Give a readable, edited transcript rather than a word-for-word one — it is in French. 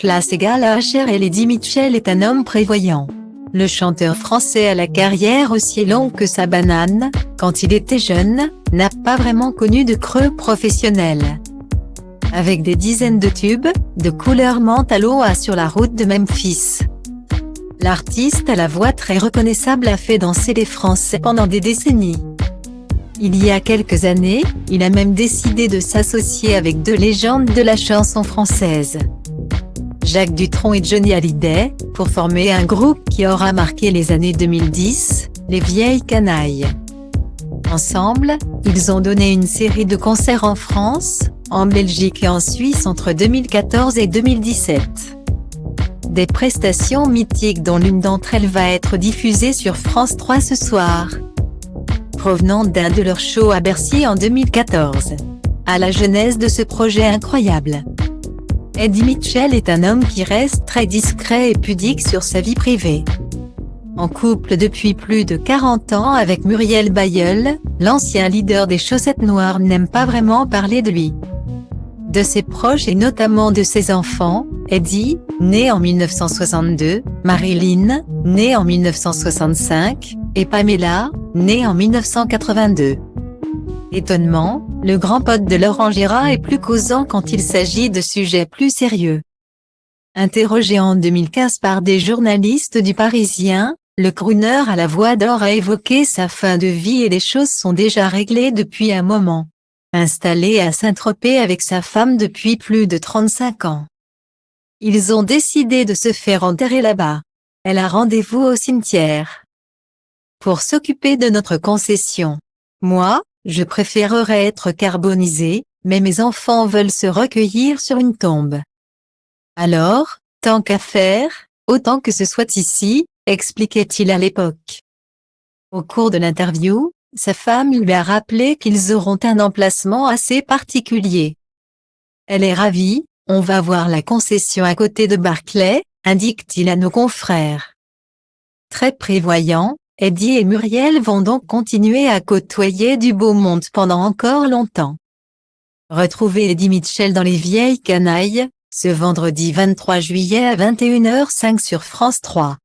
Classe égale à HR et Eddie Mitchell est un homme prévoyant. Le chanteur français a la carrière aussi longue que sa banane, quand il était jeune, n'a pas vraiment connu de creux professionnel. Avec des dizaines de tubes, de couleur menthe à l'eau sur la route de Memphis. L'artiste à la voix très reconnaissable a fait danser les Français pendant des décennies. Il y a quelques années, il a même décidé de s'associer avec deux légendes de la chanson française, Jacques Dutronc et Johnny Hallyday, pour former un groupe qui aura marqué les années 2010, les Vieilles Canailles. Ensemble, ils ont donné une série de concerts en France, en Belgique et en Suisse entre 2014 et 2017. Des prestations mythiques dont l'une d'entre elles va être diffusée sur France 3 ce soir. Provenant d'un de leurs shows à Bercy en 2014. À la genèse de ce projet incroyable. Eddie Mitchell est un homme qui reste très discret et pudique sur sa vie privée. En couple depuis plus de 40 ans avec Muriel Bailleul, l'ancien leader des Chaussettes Noires n'aime pas vraiment parler de lui. De ses proches et notamment de ses enfants, Eddie, né en 1962, Marilyn, née en 1965, et Pamela, née en 1982. Étonnement, le grand pote de Laurent Gérard est plus causant quand il s'agit de sujets plus sérieux. Interrogé en 2015 par des journalistes du Parisien, le crooner à la voix d'or a évoqué sa fin de vie et les choses sont déjà réglées depuis un moment. Installé à Saint-Tropez avec sa femme depuis plus de 35 ans. Ils ont décidé de se faire enterrer là-bas. Elle a rendez-vous au cimetière. Pour s'occuper de notre concession. Moi, je préférerais être carbonisé, mais mes enfants veulent se recueillir sur une tombe. Alors, tant qu'à faire, autant que ce soit ici, expliquait-il à l'époque. Au cours de l'interview, sa femme lui a rappelé qu'ils auront un emplacement assez particulier. Elle est ravie, on va voir la concession à côté de Barclay, indique-t-il à nos confrères. Très prévoyant, Eddie et Muriel vont donc continuer à côtoyer du beau monde pendant encore longtemps. Retrouvez Eddie Mitchell dans Les Vieilles Canailles, ce vendredi 23 juillet à 21h05 sur France 3.